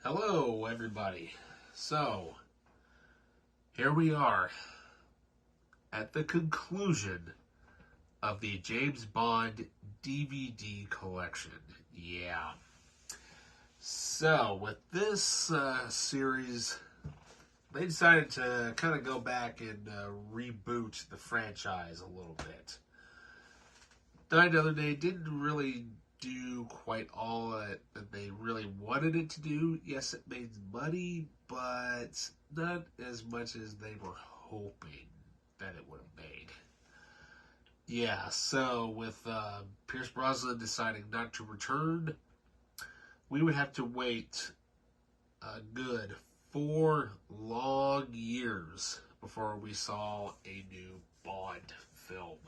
Hello, everybody. So, here we are at the conclusion of the James Bond DVD collection. Yeah. So, with this series, they decided to kind of go back and reboot the franchise a little bit. Die Another Day didn't really do quite all that they really wanted it to do. Yes, it made money, but not as much as they were hoping that it would have made. Yeah, so with Pierce Brosnan deciding not to return, we would have to wait a good 4 long years before we saw a new Bond film.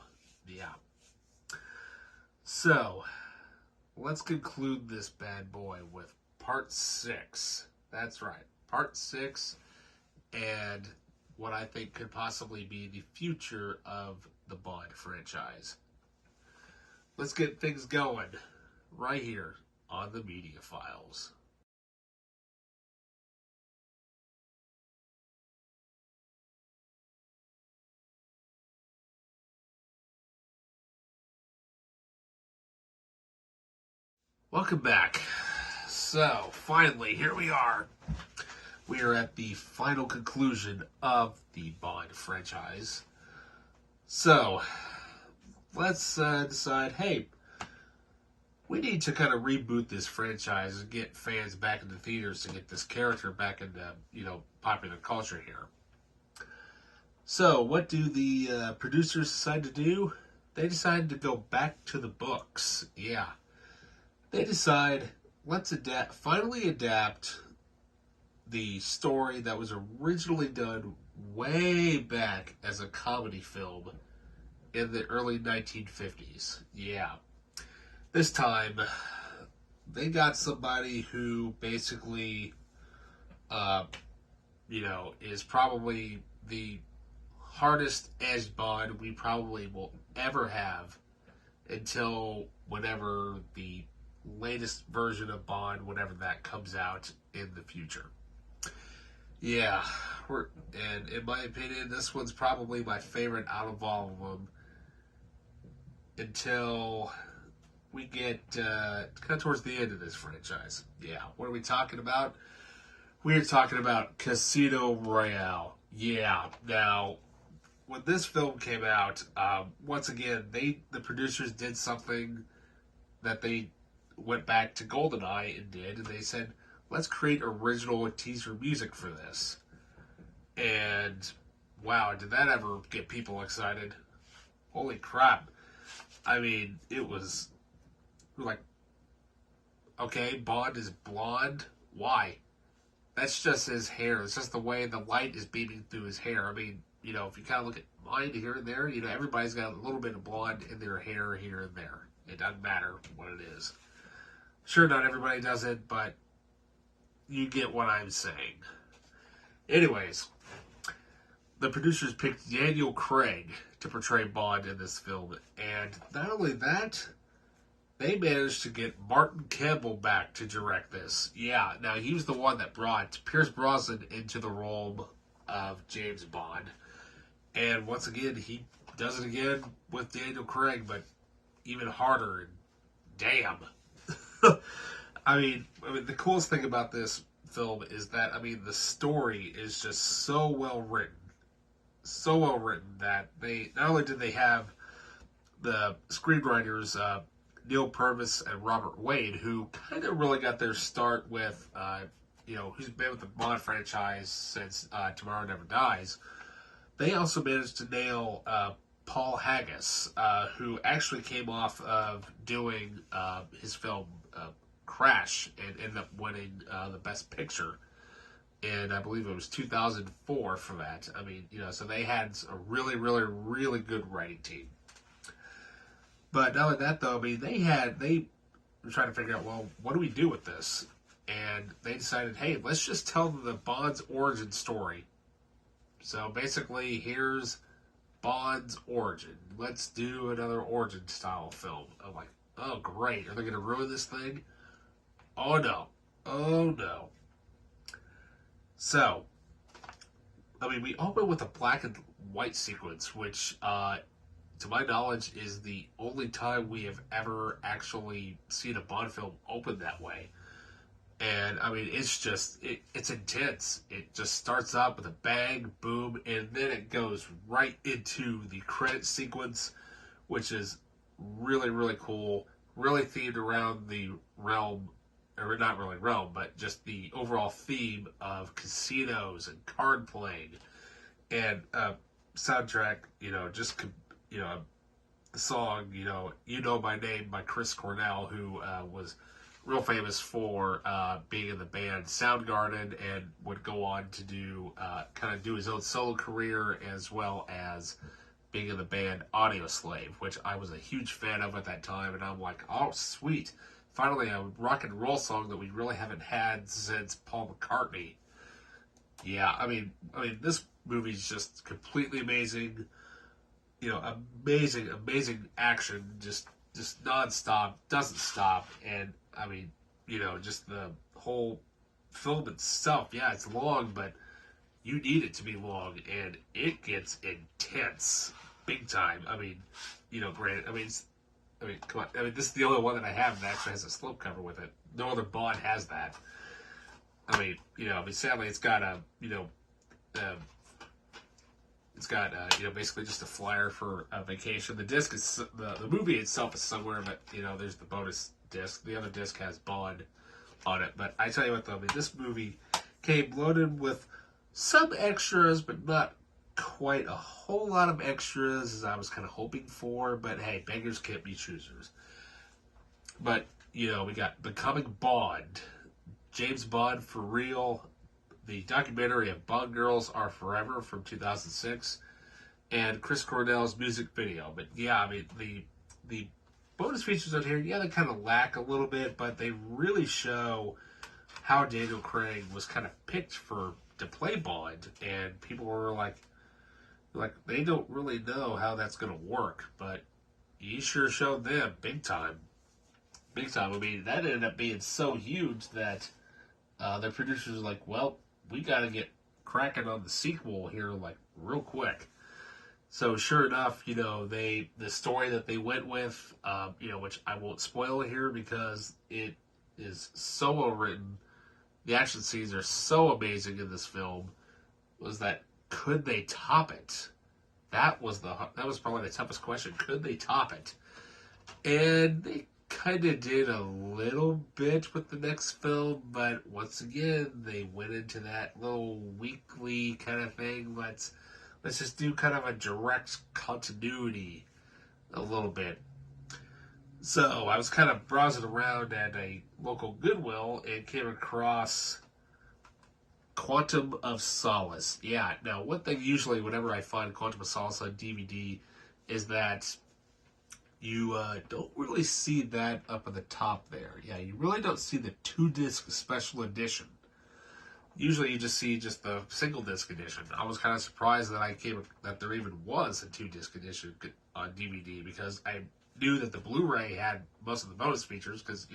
Yeah. So, let's conclude this bad boy with part 6. That's right, part 6, and what I think could possibly be the future of the Bond franchise. Let's get things going right here on the Media Files. Welcome back. So, finally, here we are. We are at the final conclusion of the Bond franchise. So, let's decide, hey, we need to kind of reboot this franchise and get fans back into theaters to get this character back into, popular culture here. So, what do the producers decide to do? They decide to go back to the books. Yeah. They decide, let's finally adapt the story that was originally done way back as a comedy film in the early 1950s. Yeah. This time, they got somebody who basically, is probably the hardest edged Bond we probably will ever have until whenever the latest version of Bond, whenever that comes out in the future. Yeah, and in my opinion, this one's probably my favorite out of all of them until we get kind of towards the end of this franchise. Yeah, what are we talking about? We're talking about Casino Royale. Yeah, now, when this film came out, once again, the producers did something that they went back to GoldenEye and did, and they said, let's create original teaser music for this. And wow, did that ever get people excited? Holy crap. I mean, it was like, okay, Bond is blonde. Why? That's just his hair. It's just the way the light is beaming through his hair. I mean, if you kind of look at mine here and there, everybody's got a little bit of blonde in their hair here and there. It doesn't matter what it is. Sure, not everybody does it, but you get what I'm saying. Anyways, the producers picked Daniel Craig to portray Bond in this film. And not only that, they managed to get Martin Campbell back to direct this. Yeah, now he was the one that brought Pierce Brosnan into the role of James Bond. And once again, he does it again with Daniel Craig, but even harder. And damn. I mean, the coolest thing about this film is that, the story is just so well written. So well written that they, not only did they have the screenwriters, Neil Purvis and Robert Wade, who kind of really got their start with, who's been with the Bond franchise since Tomorrow Never Dies. They also managed to nail Paul Haggis, who actually came off of doing his film Crash and ended up winning the Best Picture. And I believe it was 2004 for that. So they had a really, really, really good writing team. But not only that, though, they were trying to figure out, well, what do we do with this? And they decided, hey, let's just tell the Bond's origin story. So basically, here's Bond's origin. Let's do another origin style film. I'm like, oh, great. Are they going to ruin this thing? Oh, no. Oh, no. So, I mean, we open with a black and white sequence, which, to my knowledge, is the only time we have ever actually seen a Bond film open that way. And I mean, it's just it's intense. It just starts up with a bang, boom, and then it goes right into the credit sequence, which is really really cool. Really themed around the realm, or not really realm, but just the overall theme of casinos and card playing and soundtrack. Just the song, you know my name by Chris Cornell, who was real famous for being in the band Soundgarden and would go on to do kind of do his own solo career as well as being in the band Audioslave, which I was a huge fan of at that time, and I'm like, oh sweet, finally a rock and roll song that we really haven't had since Paul McCartney. Yeah, I mean, this movie's just completely amazing. Amazing action, just nonstop, doesn't stop, and I mean, just the whole film itself. Yeah, it's long, but you need it to be long, and it gets intense, big time. I mean, granted, come on. I mean, this is the only one that I have that actually has a slipcover with it. No other Bond has that. Sadly, it's got uh, it's got basically just a flyer for a vacation. The disc is the movie itself is somewhere, but there's the bonus disc. The other disc has Bond on it. But I tell you what, though, I mean, this movie came loaded with some extras, but not quite a whole lot of extras as I was kind of hoping for. But hey, beggars can't be choosers. But we got Becoming Bond, James Bond for Real, the documentary of Bond Girls Are Forever from 2006, and Chris Cornell's music video. But yeah, I mean, the bonus features on here, yeah, they kind of lack a little bit, but they really show how Daniel Craig was kind of picked to play Bond, and people were like they don't really know how that's going to work, but he sure showed them big time. Big time. I mean, that ended up being so huge that the producers were like, well, we got to get cracking on the sequel here, like, real quick. So sure enough, the story that they went with, which I won't spoil here because it is so well written. The action scenes are so amazing in this film. Was that, could they top it? That was probably the toughest question. Could they top it? And they kind of did a little bit with the next film, but once again, they went into that little weekly kind of thing. Let's just do kind of a direct continuity a little bit. So I was kind of browsing around at a local Goodwill and came across Quantum of Solace. Yeah, now one thing usually whenever I find Quantum of Solace on DVD is that you don't really see that up at the top there. Yeah, you really don't see the 2-disc special edition. Usually you just see just the single disc edition. I was kind of surprised that there even was a 2-disc edition on DVD because I knew that the Blu-ray had most of the bonus features because,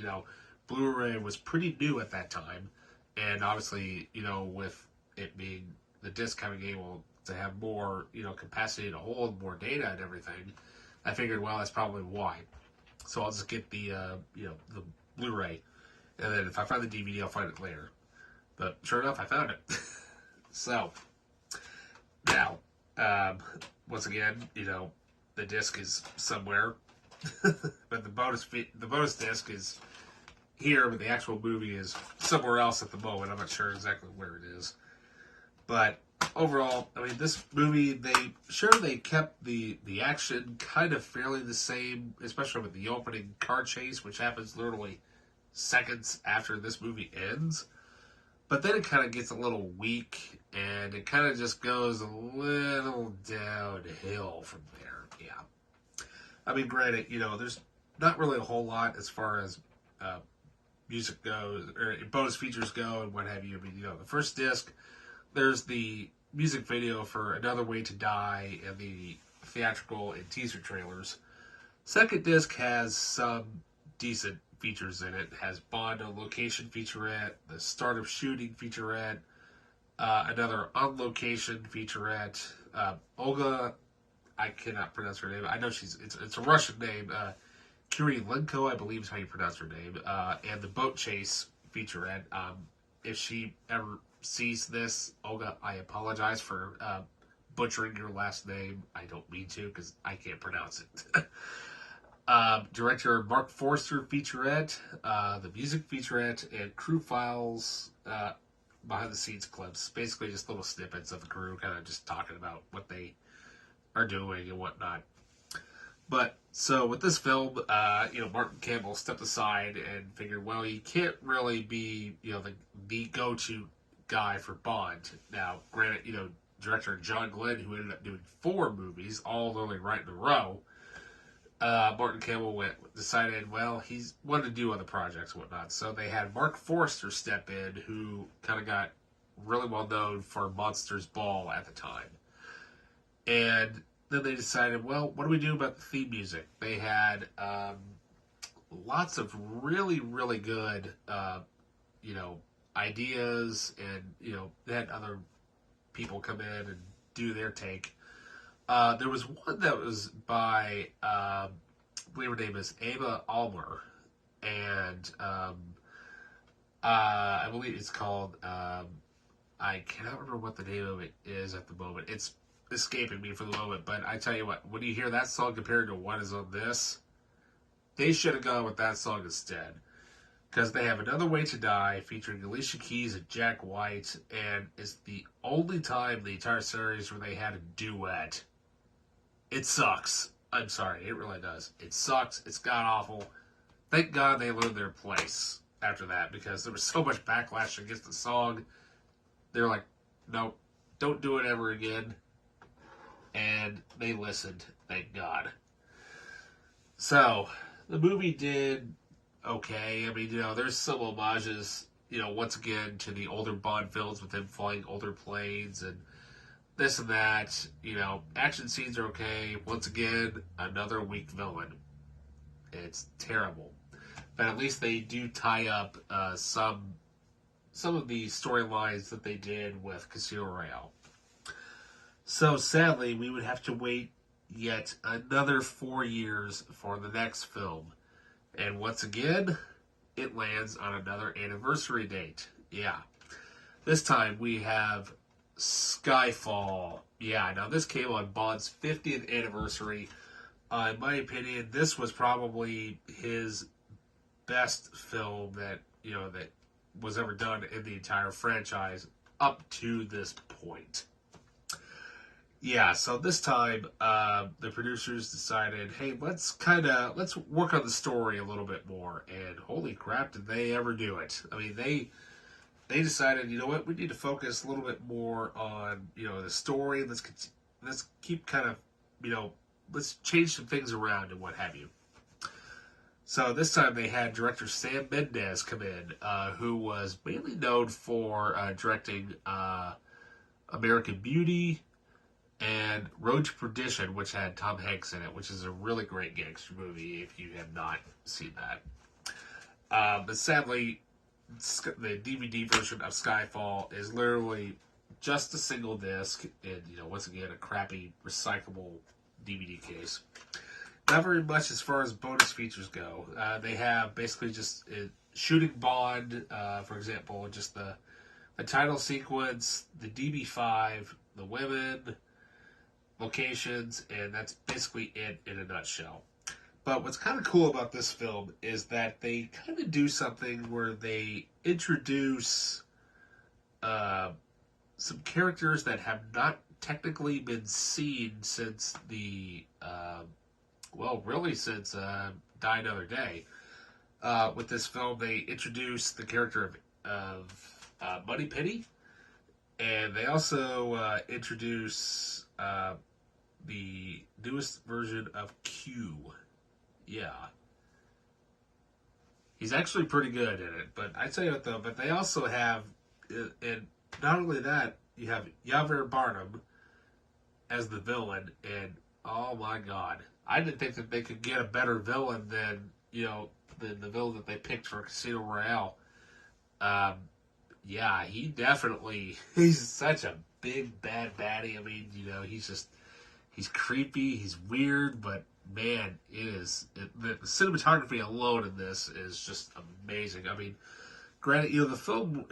Blu-ray was pretty new at that time. And obviously, with it being the disc having able to have more, capacity to hold more data and everything, I figured, well, that's probably why. So I'll just get the the Blu-ray, and then if I find the DVD, I'll find it later. But sure enough, I found it. So now, once again, the disc is somewhere, but the bonus disc is here, but the actual movie is somewhere else at the moment. I'm not sure exactly where it is, but overall, I mean, this movie, they kept the action kind of fairly the same, especially with the opening car chase, which happens literally seconds after this movie ends. But then it kind of gets a little weak, and it kind of just goes a little downhill from there. Yeah. I mean, granted, there's not really a whole lot as far as music goes, or bonus features go, and what have you. I mean, the first disc, there's the music video for Another Way to Die and the theatrical and teaser trailers. Second disc has some decent features in it. It has Bond on location featurette, the start of shooting featurette, another on-location featurette. Olga, I cannot pronounce her name. I know it's a Russian name. Kirilenko, I believe is how you pronounce her name. And the boat chase featurette. If she ever sees this, Olga, I apologize for butchering your last name. I don't mean to because I can't pronounce it. Director Mark Forster featurette, the music featurette, and crew files, behind the scenes clips. Basically, just little snippets of the crew kind of just talking about what they are doing and whatnot. But so with this film, Martin Campbell stepped aside and figured, well, he can't really be, the go-to guy for Bond. Now, granted, director John Glenn, who ended up doing 4 movies, all literally right in a row, Martin Campbell decided, well, he's wanted to do other projects and whatnot. So they had Mark Forster step in, who kind of got really well known for Monsters Ball at the time. And then they decided, well, what do we do about the theme music? They had lots of really, really good, ideas, and, they had other people come in and do their take. There was one that was by, I believe her name is Ava Almer, and I believe it's called, I cannot remember what the name of it is at the moment. It's escaping me for the moment, but I tell you what, when you hear that song compared to what is on this, they should have gone with that song instead. Because they have Another Way to Die featuring Alicia Keys and Jack White, and it's the only time in the entire series where they had a duet. It sucks. I'm sorry, it really does. It sucks. It's god-awful. Thank God they learned their place after that, because there was so much backlash against the song. They're like, no, don't do it ever again. And they listened, thank God. So, the movie did okay. I mean, there's some homages, once again, to the older Bond films with him flying older planes and this and that. Action scenes are okay. Once again, another weak villain. It's terrible. But at least they do tie up some of the storylines that they did with Casino Royale. So sadly, we would have to wait yet another 4 years for the next film. And once again, it lands on another anniversary date. Yeah. This time we have Skyfall. Yeah, now this came on Bond's 50th anniversary. In my opinion, this was probably his best film that was ever done in the entire franchise up to this point. Yeah, so this time the producers decided, hey, let's work on the story a little bit more. And holy crap, did they ever do it? I mean, they decided, you know what, we need to focus a little bit more on the story. Let's keep kind of let's change some things around and what have you. So this time they had director Sam Mendes come in, who was mainly known for directing American Beauty and Road to Perdition, which had Tom Hanks in it, which is a really great gangster movie if you have not seen that. But sadly, the DVD version of Skyfall is literally just a single disc, and once again a crappy recyclable DVD case. Not very much as far as bonus features go. They have basically just shooting Bond, for example, just the title sequence, the DB5, the women, locations, and that's basically it in a nutshell. But what's kind of cool about this film is that they kind of do something where they introduce some characters that have not technically been seen since since Die Another Day. With this film, they introduce the character of Moneypenny, and they also introduce the newest version of Q. Yeah. He's actually pretty good in it, but I tell you what though, but they also have, and not only that, you have Javier Bardem as the villain, and oh my god, I didn't think that they could get a better villain than, the villain that they picked for Casino Royale. yeah, he's such a big bad baddie. I mean, he's creepy, he's weird, but man, the cinematography alone in this is just amazing. I mean, granted, the film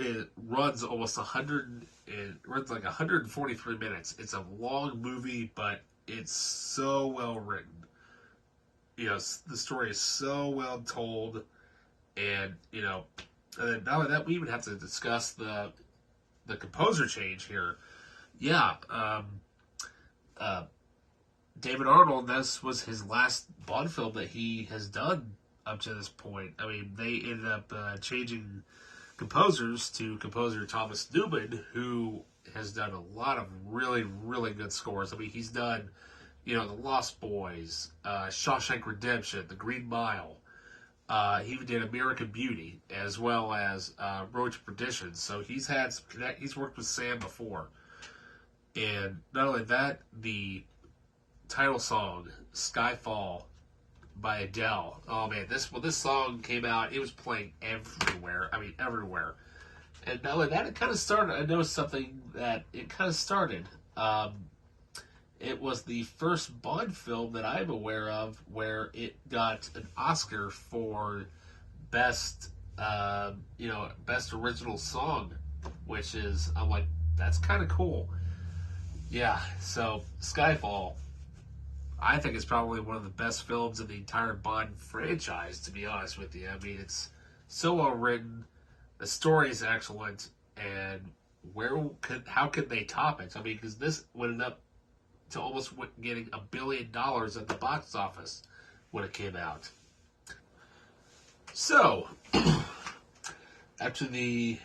runs almost 100, it runs like 143 minutes. It's a long movie, but it's so well written. The story is so well told, and and then not only that, we even have to discuss the composer change here. Yeah, uh, David Arnold. This was his last Bond film that he has done up to this point. I mean, they ended up changing composers to composer Thomas Newman, who has done a lot of really, really good scores. I mean, he's done, The Lost Boys, Shawshank Redemption, The Green Mile. He even did American Beauty, as well as Road to Perdition. So he's had some he's worked with Sam before. And not only that, the title song, Skyfall, by Adele. Oh man, when this song came out, it was playing everywhere. I mean, everywhere. And not only that, it kind of started. I noticed something that it kind of started. It was the first Bond film that I'm aware of where it got an Oscar for best, best original song, which is I'm like, that's kind of cool. Yeah. So Skyfall, I think it's probably one of the best films in the entire Bond franchise, to be honest with you. I mean, it's so well written, the story is excellent, and how could they top it? I mean, because this went up to almost getting $1 billion at the box office when it came out. So, after the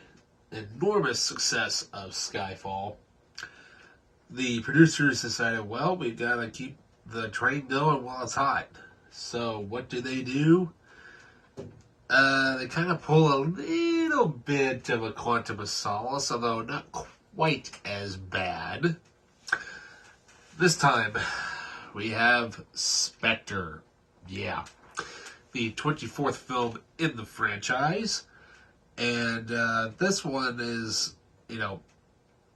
enormous success of Skyfall, the producers decided, well, we've got to keep the train going while it's hot. So what do? They kind of pull a little bit of a Quantum of Solace, although not quite as bad. This time, we have Spectre. Yeah. The 24th film in the franchise. And this one is,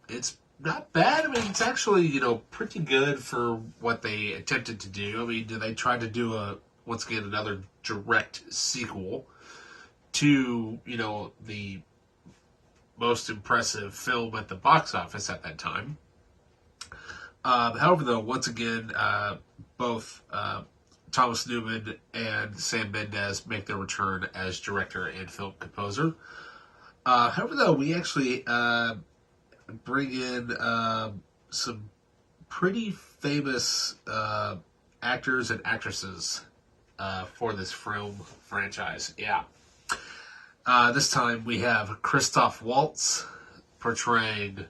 it's not bad. I mean, it's actually, pretty good for what they attempted to do. I mean, they tried to do once again, another direct sequel to, the most impressive film at the box office at that time. However, though, once again, both Thomas Newman and Sam Mendes make their return as director and film composer. However, though, we actually bring in some pretty famous actors and actresses for this film franchise. Yeah. This time we have Christoph Waltz portraying,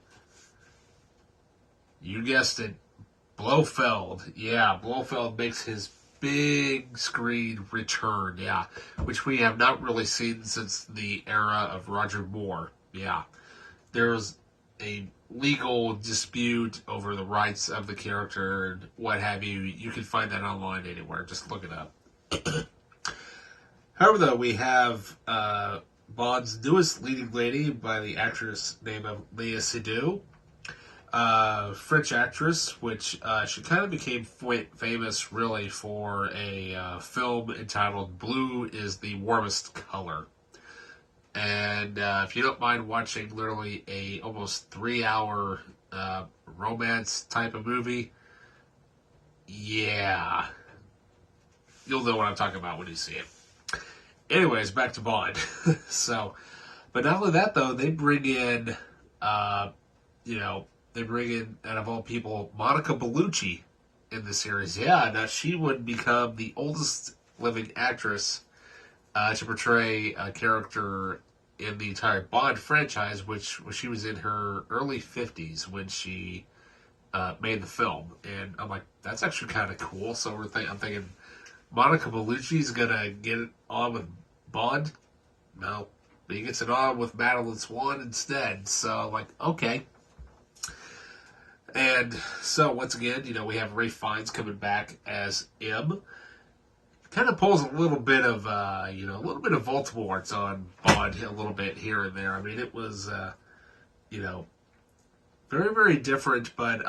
you guessed it, Blofeld. Yeah, Blofeld makes his big screen return. Yeah, which we have not really seen since the era of Roger Moore. Yeah, there's a legal dispute over the rights of the character and what have you. You can find that online anywhere. Just look it up. However, though, we have Bond's newest leading lady by the actress named Léa Seydoux. French actress, which she kind of became famous really for a film entitled Blue is the Warmest Color. And if you don't mind watching literally a almost 3-hour romance type of movie, yeah, you'll know what I'm talking about when you see it. Anyways, back to Bond. But not only that, though, they bring in, out of all people, Monica Bellucci in the series. Yeah, now she would become the oldest living actress to portray a character in the entire Bond franchise, which she was in her early 50s when she made the film. And I'm like, that's actually kind of cool. So I'm thinking, Monica Bellucci's gonna get it on with Bond? No. But he gets it on with Madeline Swan instead. So I'm like, okay. And so once again, we have Ralph Fiennes coming back as M. kind of pulls a little bit of, a little bit of Voldemort's on Bond a little bit here and there. I mean, it was, very, very different, but,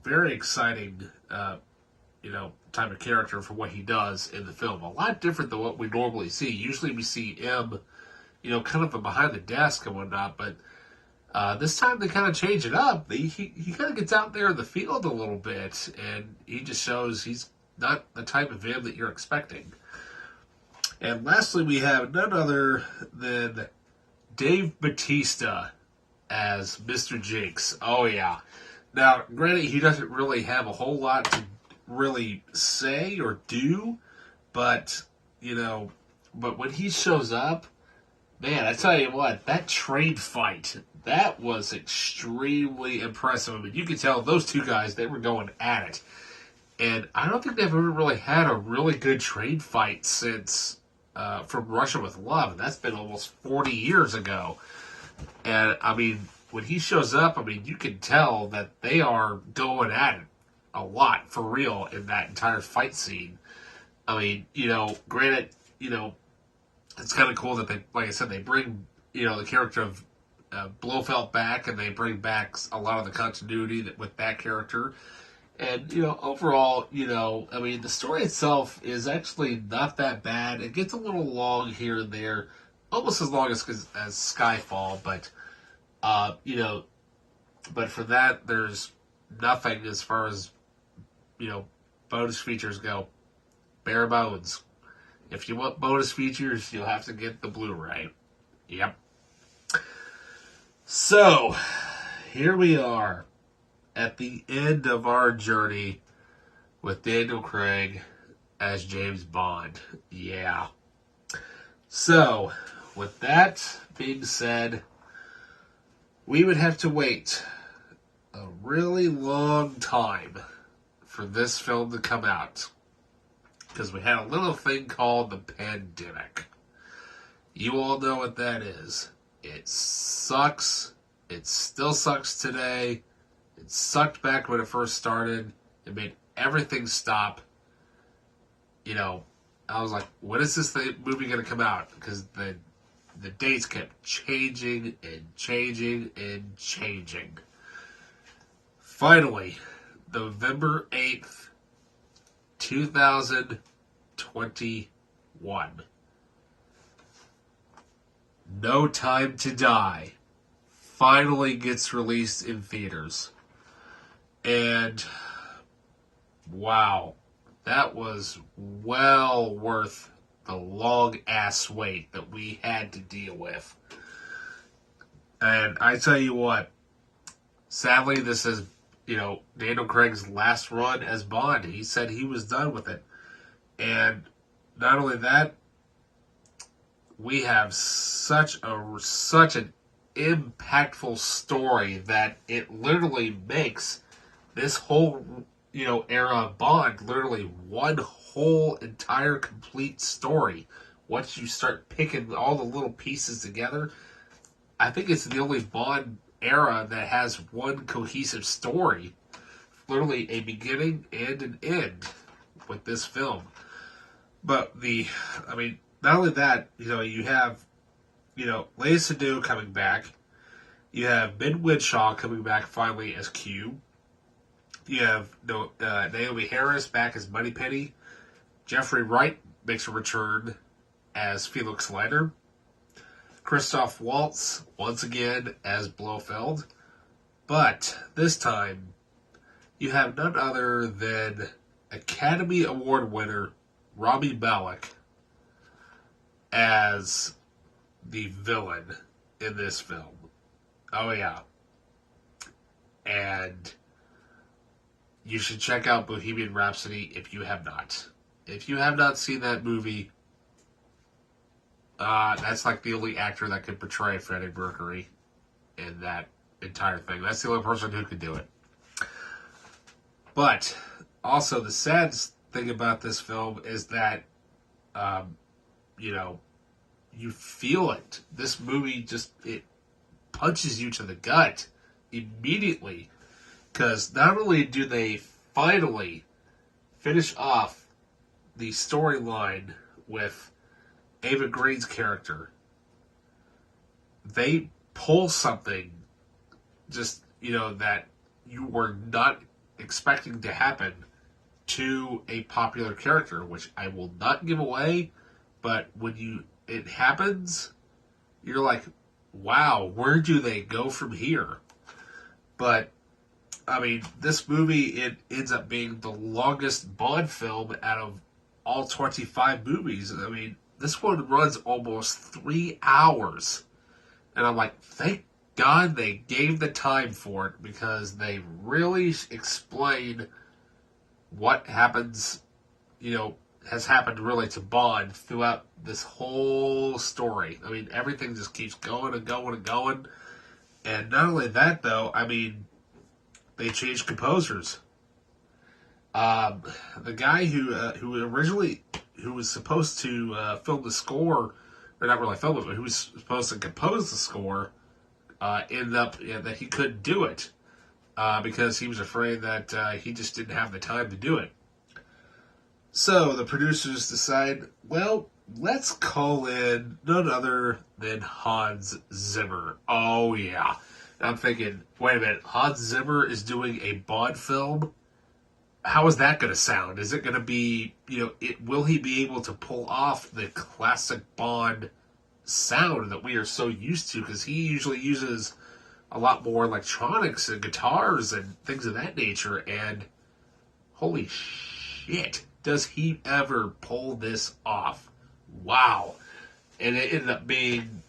very exciting, type of character for what he does in the film. A lot different than what we normally see. Usually we see him, kind of behind the desk and whatnot, but this time they kind of change it up. He kind of gets out there in the field a little bit, and he just shows he's not the type of him that you're expecting. And lastly, we have none other than Dave Bautista as Mr. Jinx. Oh, yeah. Now, granted, he doesn't really have a whole lot to really say or do, but, but when he shows up, man, I tell you what, that train fight, that was extremely impressive. I mean, you could tell those two guys, they were going at it. And I don't think they've ever really had a really good train fight since From Russia with Love. And that's been almost 40 years ago. And, I mean, when he shows up, I mean, you can tell that they are going at it a lot, for real, in that entire fight scene. I mean, granted, it's kind of cool that they, like I said, they bring, the character of Blofeld back, and they bring back a lot of the continuity with that character. And, overall, I mean, the story itself is actually not that bad. It gets a little long here and there, almost as long as Skyfall, but, but for that, there's nothing as far as, bonus features go. Bare bones. If you want bonus features, you'll have to get the Blu-ray. Yep. So, here we are at the end of our journey with Daniel Craig as James Bond. Yeah. So, with that being said, we would have to wait a really long time for this film to come out, because we had a little thing called the pandemic. You all know what that is. It sucks. It still sucks today. It sucked back when it first started. It made everything stop. I was like, when is this movie going to come out? Because the dates kept changing and changing and changing. Finally, November 8th, 2021. No Time to Die finally gets released in theaters. And, wow, that was well worth the long-ass wait that we had to deal with. And I tell you what, sadly, this is, Daniel Craig's last run as Bond. He said he was done with it. And not only that, we have such an impactful story that it literally makes this whole, era of Bond literally one whole entire complete story. Once you start picking all the little pieces together, I think it's the only Bond era that has one cohesive story. Literally a beginning and an end with this film. But not only that, you have, Léa Seydoux coming back. You have Ben Whishaw coming back finally as Q. You have Naomi Harris back as Moneypenny. Jeffrey Wright makes a return as Felix Leiter. Christoph Waltz, once again, as Blofeld. But this time, you have none other than Academy Award winner Rami Malek as the villain in this film. Oh, yeah. And you should check out Bohemian Rhapsody if you have not. If you have not seen that movie, that's like the only actor that could portray Freddie Mercury in that entire thing. That's the only person who could do it. But also, the sad thing about this film is that, you feel it. This movie it punches you to the gut immediately. Because not only do they finally finish off the storyline with Ava Green's character, they pull something just, that you were not expecting to happen to a popular character, which I will not give away, but when it happens, you're like, wow, where do they go from here? But I mean, this movie, it ends up being the longest Bond film out of all 25 movies. I mean, this one runs almost 3 hours. And I'm like, thank God they gave the time for it, because they really explain what happens, has happened really to Bond throughout this whole story. I mean, everything just keeps going and going and going. And not only that, though, I mean, they changed composers. The guy who was supposed to film the score, or not really film it, but who was supposed to compose the score, ended up that he couldn't do it because he was afraid that he just didn't have the time to do it. So the producers decide, well, let's call in none other than Hans Zimmer. Oh, yeah. I'm thinking, wait a minute, Hans Zimmer is doing a Bond film? How is that going to sound? Is it going to be, will he be able to pull off the classic Bond sound that we are so used to? Because he usually uses a lot more electronics and guitars and things of that nature. And holy shit, does he ever pull this off? Wow. And it ended up being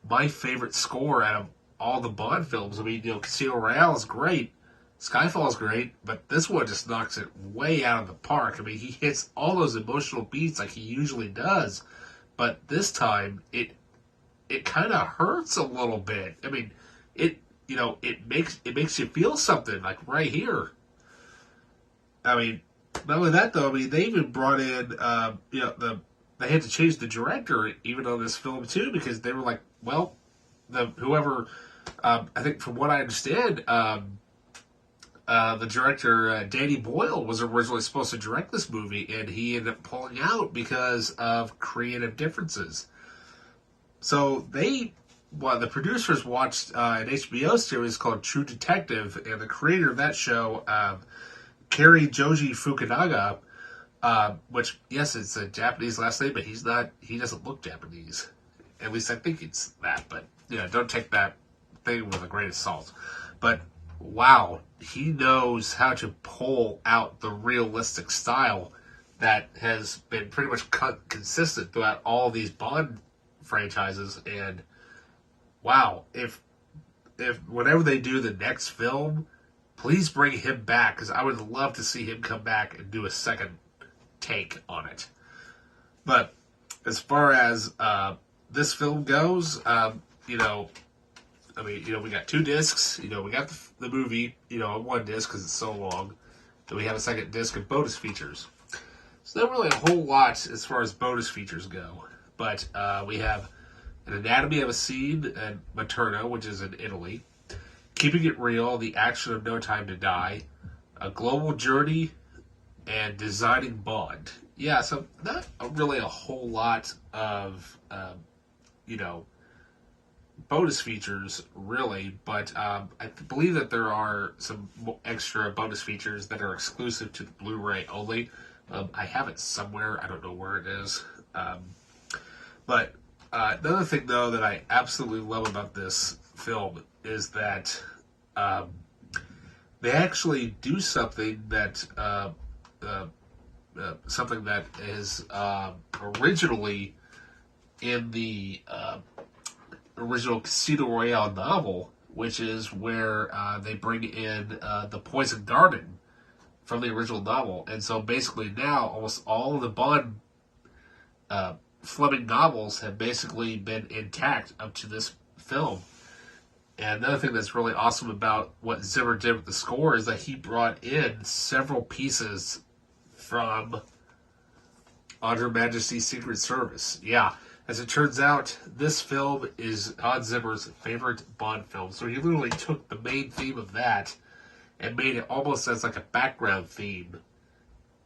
my favorite score out of all the Bond films. I mean, Casino Royale is great. Skyfall is great, but this one just knocks it way out of the park. I mean, he hits all those emotional beats like he usually does, but this time it kind of hurts a little bit. I mean, it makes you feel something like right here. I mean, not only that though. I mean, they even brought in they had to change the director even on this film too, because they were like, well, whoever I think from what I understand. The director, Danny Boyle, was originally supposed to direct this movie, and he ended up pulling out because of creative differences. So the producers watched an HBO series called True Detective, and the creator of that show, Cary Joji Fukunaga, which, yes, it's a Japanese last name, but he doesn't look Japanese. At least I think it's that, but, don't take that thing with a grain of salt. But wow, he knows how to pull out the realistic style that has been pretty much consistent throughout all these Bond franchises. And wow, if whenever they do the next film, please bring him back, because I would love to see him come back and do a second take on it. But as far as this film goes, we got 2 discs. We got the movie, on 1 disc because it's so long. Then we have a second disc of bonus features. So not really a whole lot as far as bonus features go. But we have An Anatomy of a Scene at Materno, which is in Italy. Keeping It Real, The Action of No Time to Die. A Global Journey, and Designing Bond. Yeah, so not really a whole lot of, bonus features, really, but I believe that there are some extra bonus features that are exclusive to the Blu-ray only. I have it somewhere. I don't know where it is. But another thing, though, that I absolutely love about this film is that they actually do something that is originally in the original Casino Royale novel, which is where they bring in the Poison Garden from the original novel. And so basically now almost all of the Bond Fleming novels have basically been intact up to this film. And another thing that's really awesome about what Zimmer did with the score is that he brought in several pieces from On Her Majesty's Secret Service. Yeah. As it turns out, this film is Hans Zimmer's favorite Bond film. So he literally took the main theme of that and made it almost as like a background theme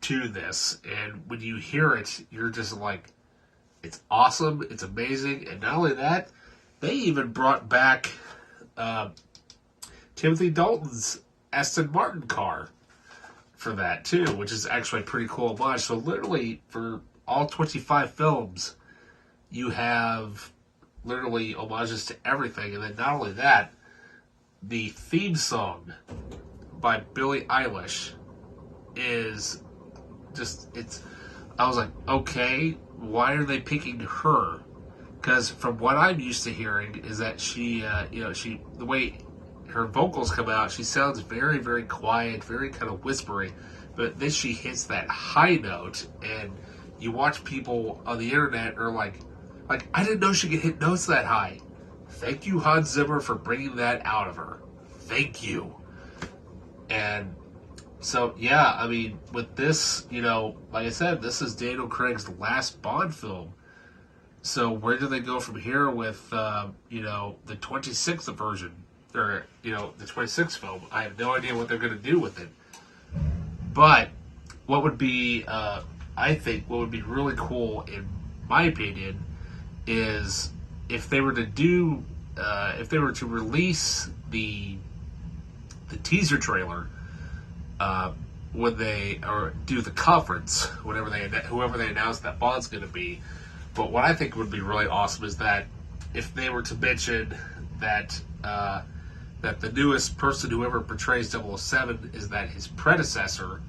to this, and when you hear it, you're just like, it's awesome, it's amazing, and not only that, they even brought back Timothy Dalton's Aston Martin car for that too, which is actually a pretty cool homage. So literally, for all 25 films, you have literally homages to everything, and then not only that, the theme song by Billie Eilish is just, I was like, okay, why are they picking her? Because from what I'm used to hearing is that she, the way her vocals come out, she sounds very, very quiet, very kind of whispery, but then she hits that high note, and you watch people on the internet are like, I didn't know she could hit notes that high. Thank you, Hans Zimmer, for bringing that out of her. Thank you. And so, yeah, I mean, with this, like I said, this is Daniel Craig's last Bond film. So where do they go from here with, the 26th version? Or, the 26th film? I have no idea what they're going to do with it. But what would be, I think, what would be really cool, in my opinion, is if they were to release the teaser trailer when they do the conference, whoever they announce that Bond's going to be. But what I think would be really awesome is that if they were to mention that that the newest person, whoever portrays 007, is that his predecessor,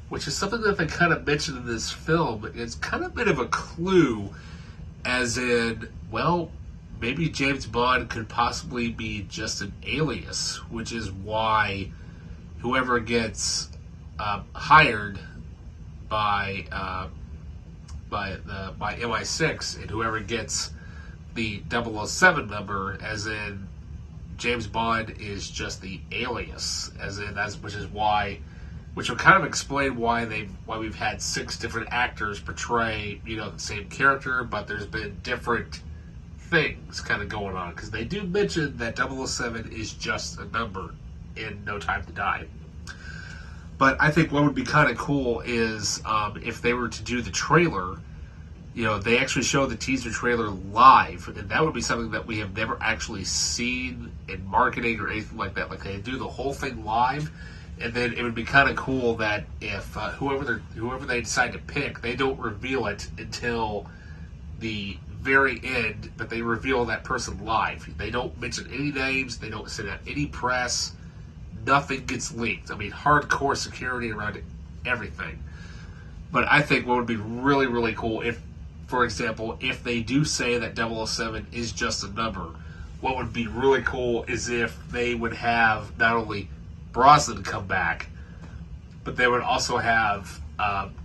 which is something that they kind of mentioned in this film. It's kind of a bit of a clue, as in, well, maybe James Bond could possibly be just an alias, which is why whoever gets hired by MI6 and whoever gets the 007 number, as in James Bond is just the alias, which will kind of explain why we've had 6 different actors portray the same character, but there's been different things kind of going on, because they do mention that 007 is just a number in No Time to Die. But I think what would be kind of cool is if they were to do the trailer, they actually show the teaser trailer live, and that would be something that we have never actually seen in marketing or anything like that. Like, they do the whole thing live, and then it would be kind of cool that if whoever they decide to pick, they don't reveal it until the very end, but they reveal that person live. They don't mention any names, they don't send out any press, nothing gets leaked. I mean, hardcore security around everything. But I think what would be really, really cool if, for example, if they do say that 007 is just a number, what would be really cool is if they would have not only Brosnan come back, but they would also have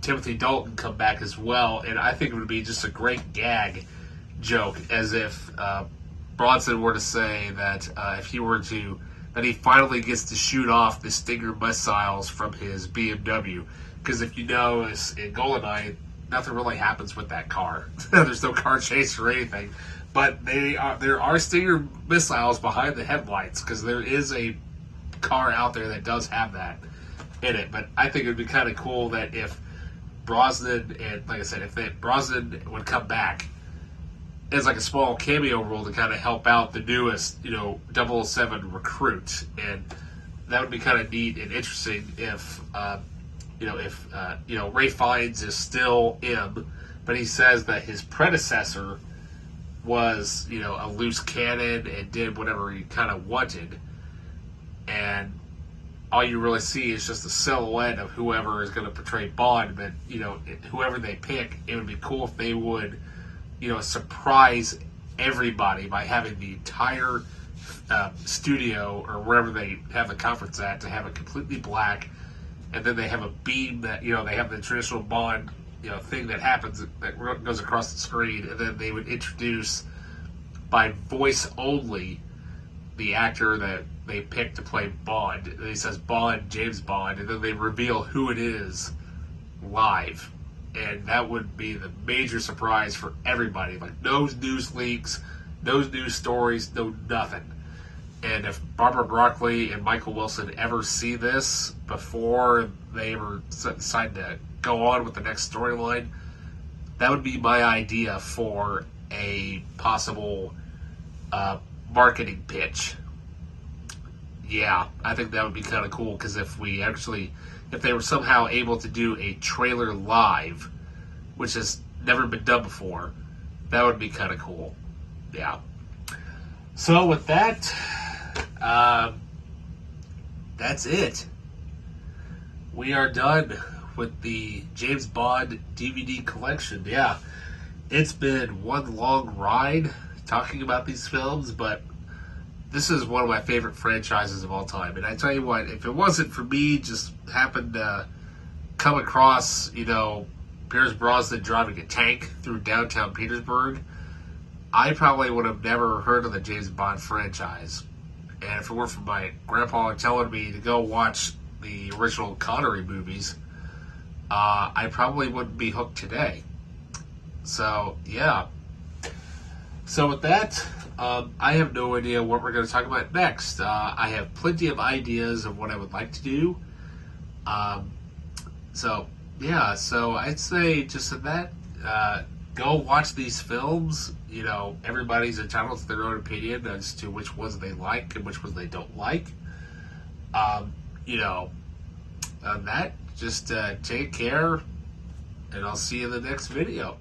Timothy Dalton come back as well. And I think it would be just a great gag joke, as if Bronson were to say that that he finally gets to shoot off the Stinger missiles from his BMW. Because if you notice, in GoldenEye, nothing really happens with that car. There's no car chase or anything. But there are Stinger missiles behind the headlights, because there is a car out there that does have that in it. But I think it would be kind of cool that if Brosnan, and like I said, if Brosnan would come back as like a small cameo role to kind of help out the newest, 007 recruit. And that would be kind of neat and interesting if Ray Fiennes is still M, but he says that his predecessor was, a loose cannon and did whatever he kind of wanted. And all you really see is just a silhouette of whoever is going to portray Bond. But, whoever they pick, it would be cool if they would, surprise everybody by having the entire studio or wherever they have the conference at to have it completely black. And then they have a beam that, they have the traditional Bond, thing that happens that goes across the screen. And then they would introduce, by voice only, the actor that they pick to play Bond. And he says Bond, James Bond, and then they reveal who it is live. And that would be the major surprise for everybody. Like, no news leaks, no news stories, no nothing. And if Barbara Broccoli and Michael Wilson ever see this before they ever decide to, go on with the next storyline. That would be my idea for a possible marketing pitch. Yeah, I think that would be kind of cool, because if they were somehow able to do a trailer live, which has never been done before, that would be kind of cool. Yeah. So with that, that's it. We are done with the James Bond DVD collection. Yeah, it's been one long ride talking about these films, but this is one of my favorite franchises of all time. And I tell you what, if it wasn't for me just happened to come across, Pierce Brosnan driving a tank through downtown Petersburg, I probably would have never heard of the James Bond franchise. And if it weren't for my grandpa telling me to go watch the original Connery movies, I probably wouldn't be hooked today. So, yeah. So with that, I have no idea what we're going to talk about next. I have plenty of ideas of what I would like to do. So I'd say just in that, go watch these films. Everybody's entitled to their own opinion as to which ones they like and which ones they don't like. On that, just take care, and I'll see you in the next video.